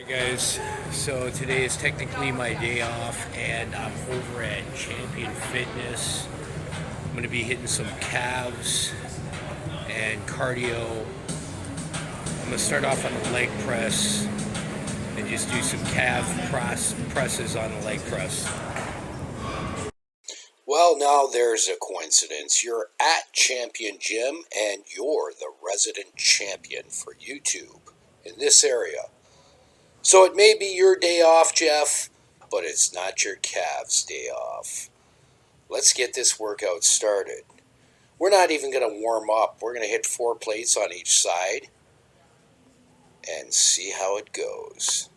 Hey guys, so today is technically my day off and I'm over at Champion Fitness. I'm going to be hitting some calves and cardio. I'm going to start off on the leg press and just do some presses on the leg press. Well, now there's a coincidence. You're at Champion Gym and you're the resident champion for YouTube in this area. So it may be your day off, Jeff, but it's not your calves' day off. Let's get this workout started. We're not even going to warm up. We're going to hit 4 plates on each side and see how it goes.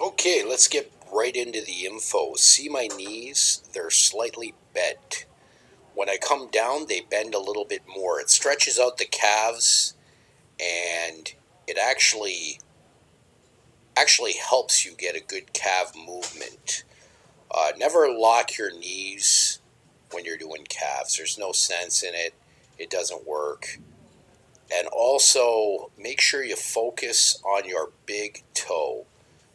Okay, let's get right into the info. See my knees? They're slightly bent. When I come down, they bend a little bit more. It stretches out the calves and it actually helps you get a good calf movement. Never lock your knees when you're doing calves. There's no sense in it. It doesn't work. And also, make sure you focus on your big toe.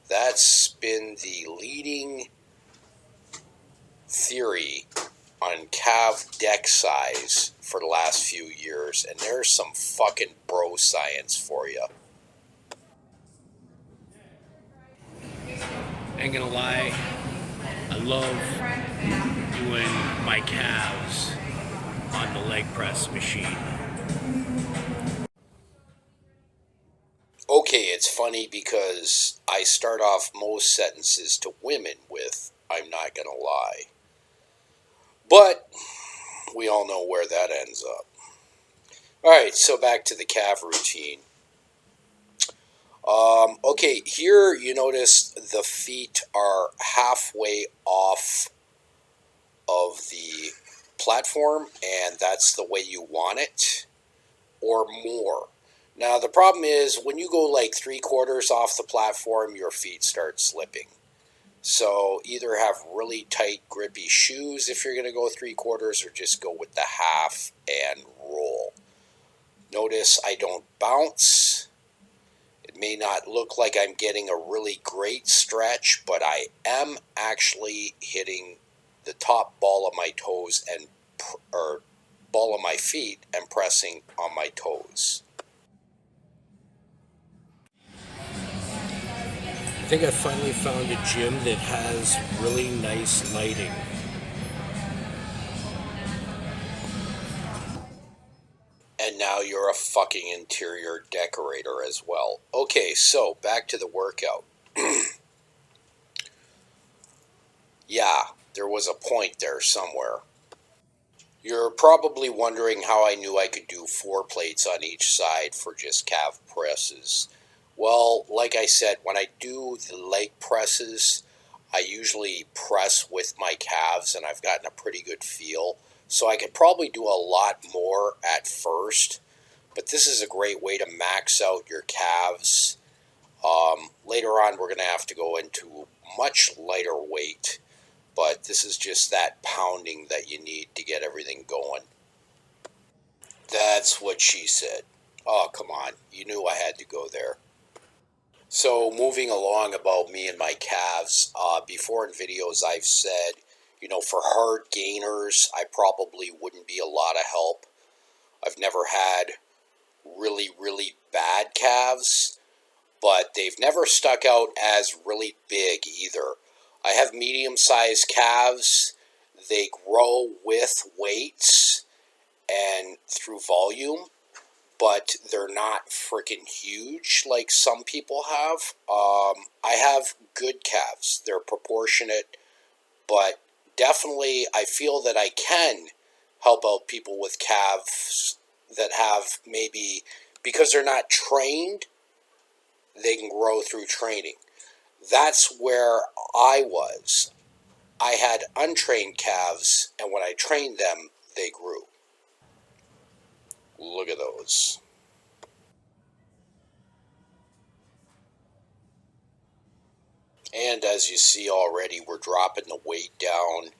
That's been the leading theory on calf deck size for the last few years, and there's some fucking bro science for you. Ain't gonna lie, I love doing my calves on the leg press machine. Okay, it's funny because I start off most sentences to women with, "I'm not gonna lie." But we all know where that ends up. Alright, so back to the calf routine. Okay, here you notice the feet are halfway off of the platform, and that's the way you want it, or more. Now, the problem is when you go like 3/4 off the platform, your feet start slipping. So either have really tight, grippy shoes if you're going to go 3/4, or just go with the half and roll. Notice I don't bounce. It may not look like I'm getting a really great stretch, but I am actually hitting the top ball of my toes and or ball of my feet and pressing on my toes. I think I finally found a gym that has really nice lighting. And now you're a fucking interior decorator as well. Okay, so back to the workout. Yeah, there was a point there somewhere. You're probably wondering how I knew I could do 4 plates on each side for just calf presses. Well, like I said, when I do the leg presses, I usually press with my calves and I've gotten a pretty good feel. So I could probably do a lot more at first, but this is a great way to max out your calves. Later on, we're going to have to go into much lighter weight, but this is just that pounding that you need to get everything going. That's what she said. Oh, come on. You knew I had to go there. So, moving along about me and my calves, before in videos I've said, for hard gainers, I probably wouldn't be a lot of help. I've never had really, really bad calves, but they've never stuck out as really big either. I have medium-sized calves. They grow with weights and through volume, but they're not freaking huge like some people have. I have good calves. They're proportionate, but definitely I feel that I can help out people with calves that have maybe, because they're not trained, they can grow through training. That's where I was. I had untrained calves, and when I trained them, they grew. Look at those. And as you see already, we're dropping the weight down.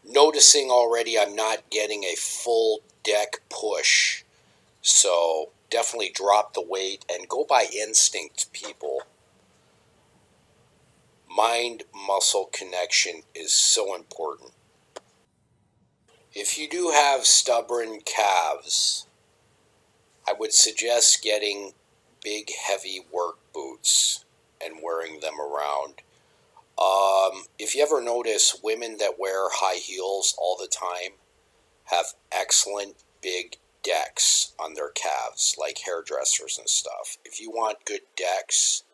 Noticing already I'm not getting a full deck push. So definitely drop the weight and go by instinct, people. mind-muscle connection is so important. If you do have stubborn calves, I would suggest getting big, heavy work boots and wearing them around. If you ever notice, women that wear high heels all the time have excellent big decks on their calves, like hairdressers and stuff. If you want good decks,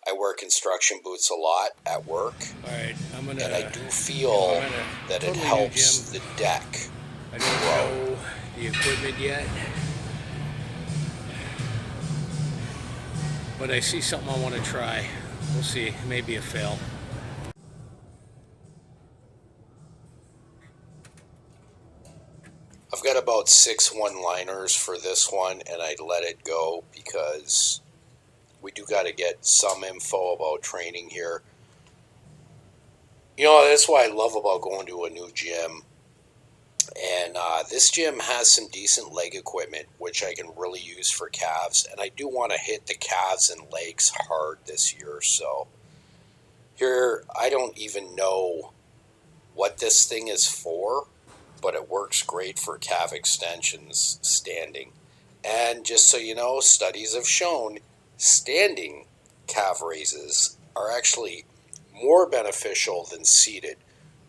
I wear construction boots a lot at work, All right, and I do I'm feel at a that it totally new helps gym. the deck I don't grow. know the equipment yet, but I see something I want to try. We'll see. It may be a fail. I've got about 6 one-liners for this one, and I let it go because we do got to get some info about training here. You know, that's what I love about going to a new gym. And this gym has some decent leg equipment, which I can really use for calves. And I do want to hit the calves and legs hard this year. So here, I don't even know what this thing is for, but it works great for calf extensions standing. And just so you know, studies have shown standing calf raises are actually more beneficial than seated,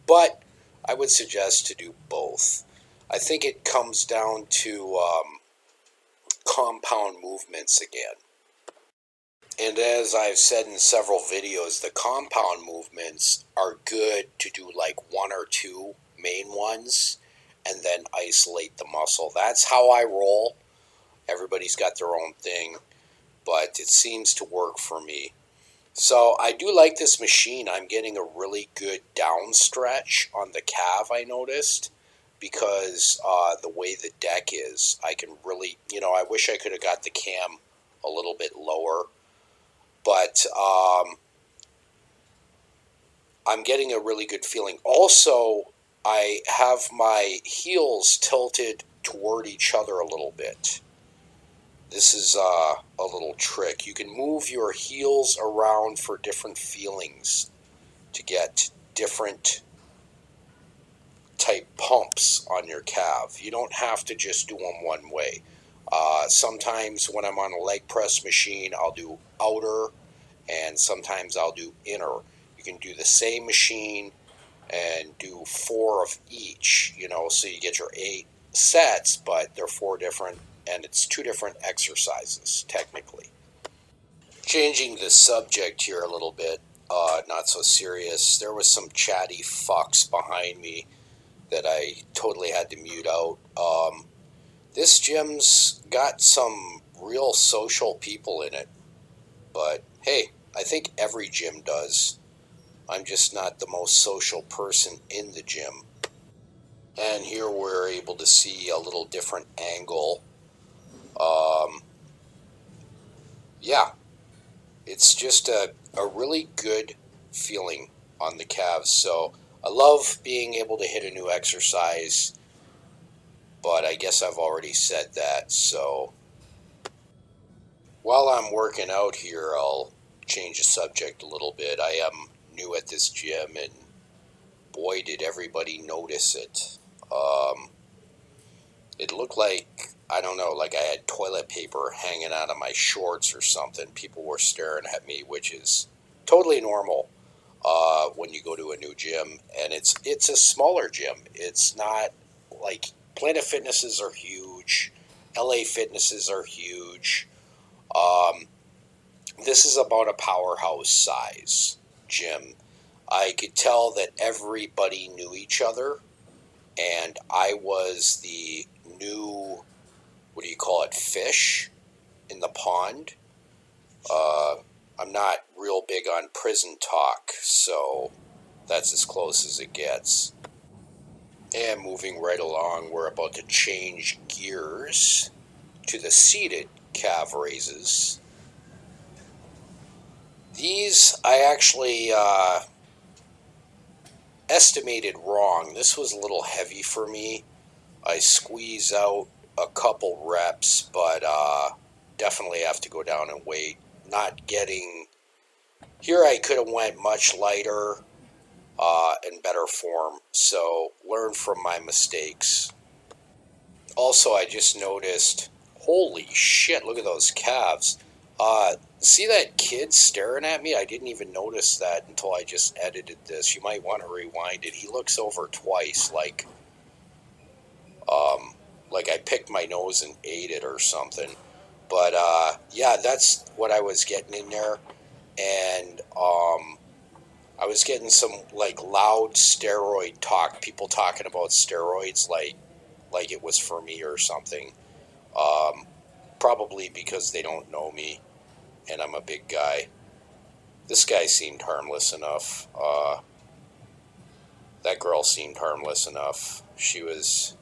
but I would suggest to do both. I think it comes down to compound movements again. And as I've said in several videos, the compound movements are good to do like one or two main ones and then isolate the muscle. That's how I roll. Everybody's got their own thing, but it seems to work for me. So I do like this machine. I'm getting a really good down stretch on the calf, I noticed, because the way the deck is, I can really, I wish I could have got the cam a little bit lower, but I'm getting a really good feeling. Also, I have my heels tilted toward each other a little bit. This is a little trick. You can move your heels around for different feelings to get different type pumps on your calf. You don't have to just do them one way. Sometimes when I'm on a leg press machine, I'll do outer, and sometimes I'll do inner. You can do the same machine and do 4 of each, so you get your 8 sets, but they're 4 different, and it's 2 different exercises, technically. Changing the subject here a little bit, not so serious. There was some chatty fucks behind me that I totally had to mute out. This gym's got some real social people in it, but hey, I think every gym does. I'm just not the most social person in the gym. And here we're able to see a little different angle. Yeah, it's just a really good feeling on the calves. So I love being able to hit a new exercise, but I guess I've already said that. So while I'm working out here, I'll change the subject a little bit. I am new at this gym, and boy, did everybody notice it. It looked like, I don't know, like I had toilet paper hanging out of my shorts or something. People were staring at me, which is totally normal when you go to a new gym. And it's a smaller gym. It's not like Planet Fitnesses are huge. LA Fitnesses are huge. This is about a powerhouse size gym. I could tell that everybody knew each other, and I was the new, what do you call it, fish in the pond. I'm not real big on prison talk, so that's as close as it gets. And moving right along, we're about to change gears to the seated calf raises. These I actually estimated wrong. This was a little heavy for me. I squeeze out a couple reps, but definitely have to go down and wait. Not getting Here I could have went much lighter and better form. So learn from my mistakes. Also, I just noticed, holy shit, look at those calves. See that kid staring at me? I didn't even notice that until I just edited this. You might want to rewind it. He looks over twice, um, like I picked my nose and ate it or something. But yeah, that's what I was getting in there, and I was getting some like loud steroid talk. People talking about steroids like it was for me or something. Um, Probably because they don't know me and I'm a big guy. This guy seemed harmless enough. That girl seemed harmless enough. She was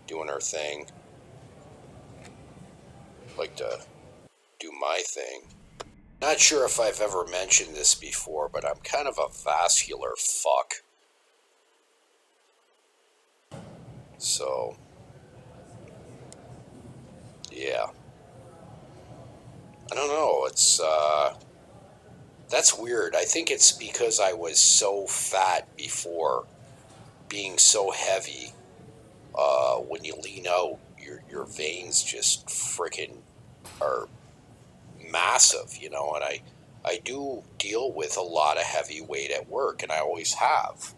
doing her thing. Like to do my thing. Not sure if I've ever mentioned this before, but I'm kind of a vascular fuck. So, yeah. I don't know. That's weird. I think it's because I was so fat before, being so heavy. When you lean out, your veins just freaking are massive, and I do deal with a lot of heavy weight at work, and I always have.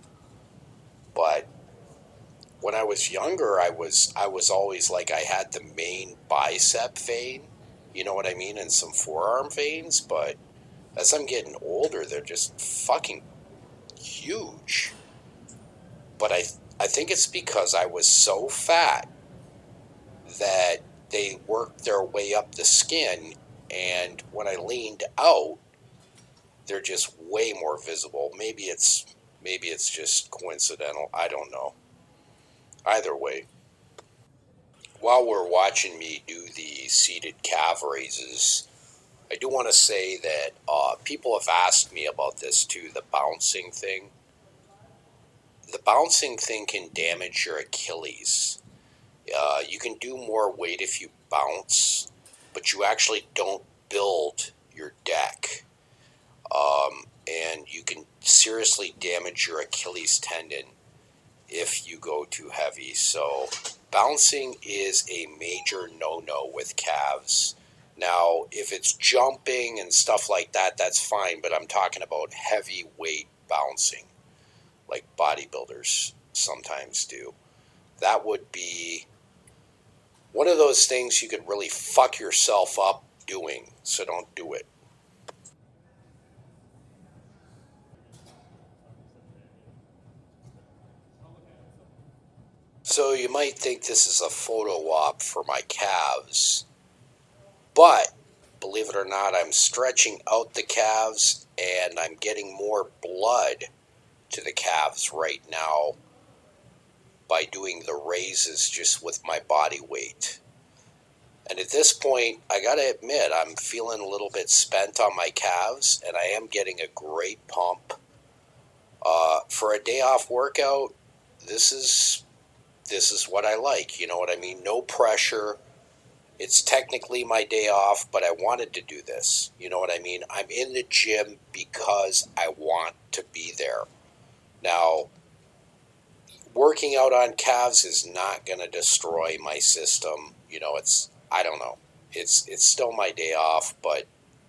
But when I was younger, I was always like I had the main bicep vein, you know what I mean, and some forearm veins. But as I'm getting older, they're just fucking huge. But I think it's because I was so fat that they worked their way up the skin, and when I leaned out, they're just way more visible. Maybe it's just coincidental. I don't know. Either way, while we're watching me do the seated calf raises, I do want to say that people have asked me about this too. The bouncing thing. The bouncing thing can damage your Achilles. You can do more weight if you bounce, but you actually don't build your deck. And you can seriously damage your Achilles tendon if you go too heavy. So, bouncing is a major no no with calves. Now, if it's jumping and stuff like that, that's fine, but I'm talking about heavy weight bouncing, like bodybuilders sometimes do. That would be one of those things you could really fuck yourself up doing, so don't do it. So you might think this is a photo op for my calves, but believe it or not, I'm stretching out the calves and I'm getting more blood to the calves right now by doing the raises just with my body weight. And at this point, I gotta admit, I'm feeling a little bit spent on my calves, and I am getting a great pump. For a day off workout, this is this is what I like. You know what I mean? No pressure. It's technically my day off, but I wanted to do this. You know what I mean? I'm in the gym because I want to be there. Now, working out on calves is not going to destroy my system. I don't know. It's still my day off, but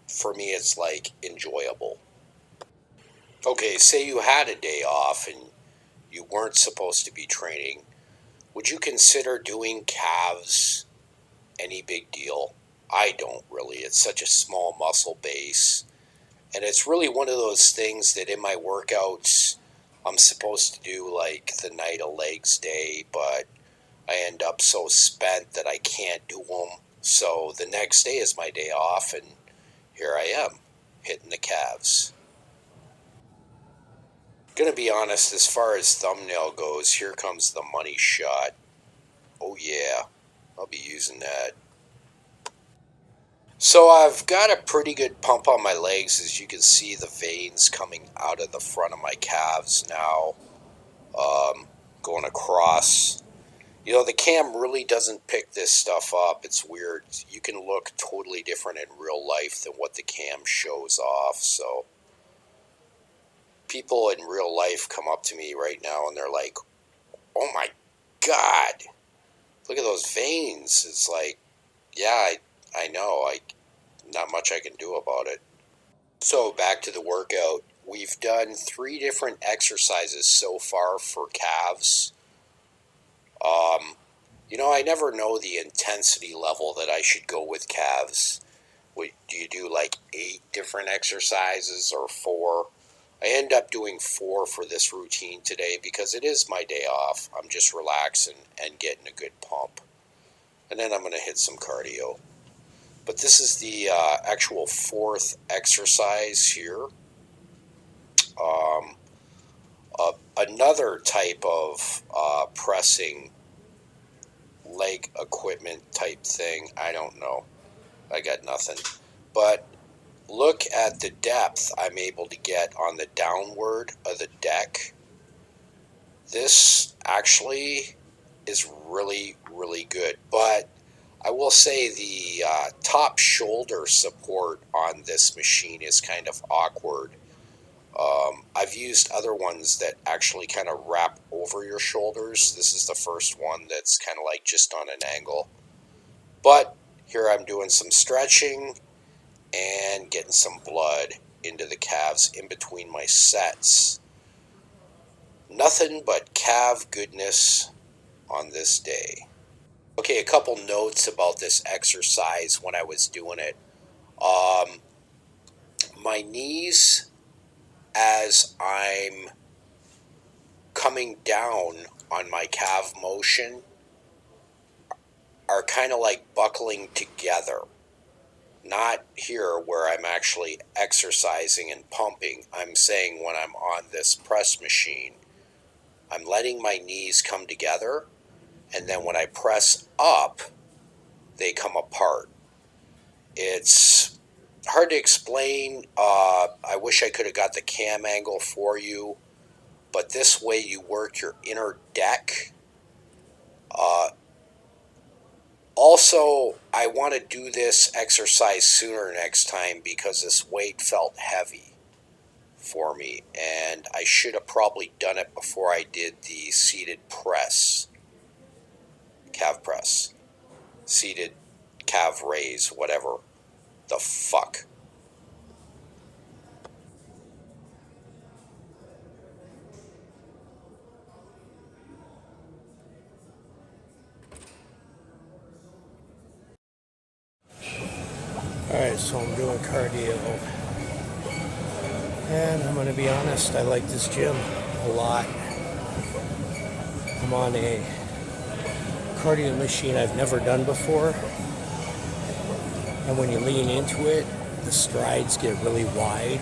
for me it's like enjoyable. Okay, say you had a day off and you weren't supposed to be training. Would you consider doing calves any big deal? I don't really. It's such a small muscle base. And it's really one of those things that in my workouts, I'm supposed to do like the night of legs day, but I end up so spent that I can't do them. So the next day is my day off, and here I am, hitting the calves. Gonna be honest, as far as thumbnail goes, here comes the money shot. Oh, yeah, I'll be using that. So I've got a pretty good pump on my legs, as you can see the veins coming out of the front of my calves now, going across. The cam really doesn't pick this stuff up. It's weird. You can look totally different in real life than what the cam shows off. So people in real life come up to me right now and they're like, "Oh my God, look at those veins." It's like, yeah, I know. Not much I can do about it. So back to the workout. We've done 3 different exercises so far for calves. Um, I never know the intensity level that I should go with calves. Do you do like 8 different exercises or 4? I end up doing 4 for this routine today because it is my day off. I'm just relaxing and getting a good pump. And then I'm going to hit some cardio. But this is the actual 4th exercise here. Um, Another type of pressing leg equipment type thing. I don't know. I got nothing. But look at the depth I'm able to get on the downward of the deck. This actually is really, really good. But I will say the top shoulder support on this machine is kind of awkward. I've used other ones that actually kind of wrap over your shoulders. This is the first one that's kind of like just on an angle. But here I'm doing some stretching and getting some blood into the calves in between my sets. Nothing but calf goodness on this day. Okay, a couple notes about this exercise when I was doing it. Um, my knees, as I'm coming down on my calf motion, are kind of like buckling together. Not here where I'm actually exercising and pumping. I'm saying when I'm on this press machine, I'm letting my knees come together, and then when I press up, they come apart. It's hard to explain. I wish I could have got the cam angle for you, but this way you work your inner deck. Also, I want to do this exercise sooner next time because this weight felt heavy for me, and I should have probably done it before I did the seated press, calf press, seated calf raise, whatever the fuck. Alright, so I'm doing cardio. And I'm going to be honest, I like this gym a lot. I'm on a cardio machine I've never done before. And when you lean into it, the strides get really wide.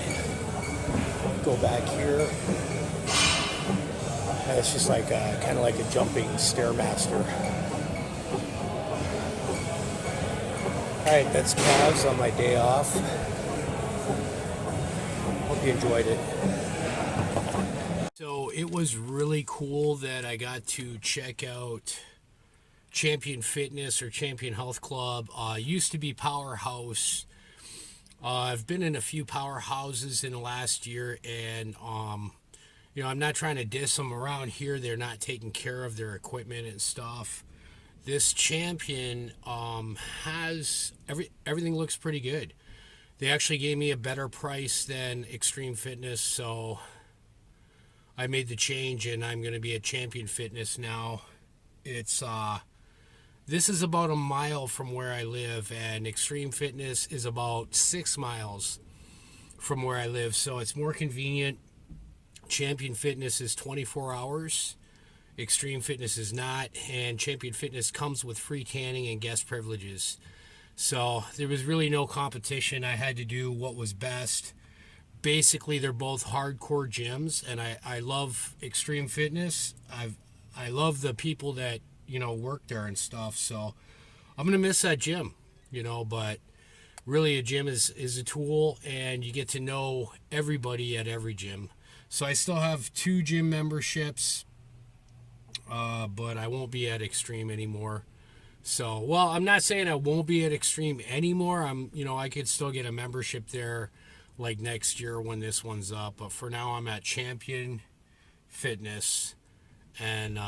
Go back here. And it's just like kind of like a jumping stairmaster. Alright, that's calves on my day off. Hope you enjoyed it. So it was really cool that I got to check out Champion Fitness or Champion Health Club. Used to be Powerhouse. I've been in a few powerhouses in the last year, and I'm not trying to diss them around here. They're not taking care of their equipment and stuff. This Champion has everything looks pretty good. They actually gave me a better price than Extreme Fitness, so I made the change, and I'm going to be at Champion Fitness now. It's this is about a mile from where I live, and Extreme Fitness is about 6 miles from where I live, so it's more convenient. Champion Fitness is 24 hours. Extreme Fitness is not, and Champion Fitness comes with free tanning and guest privileges. So there was really no competition. I had to do what was best. Basically, they're both hardcore gyms, and I love Extreme Fitness. I love the people that work there and stuff. So I'm gonna miss that gym, but really a gym is a tool, and you get to know everybody at every gym. So I still have 2 gym memberships. But I won't be at Extreme anymore. So, well, I'm not saying I won't be at Extreme anymore. I could still get a membership there like next year when this one's up. But for now, I'm at Champion Fitness, and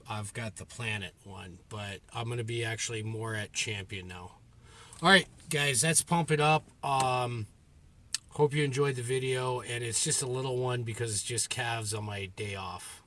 I've got the Planet one, but I'm going to be actually more at Champion now. All right, guys, that's Pump It Up. Hope you enjoyed the video, and it's just a little one because it's just calves on my day off.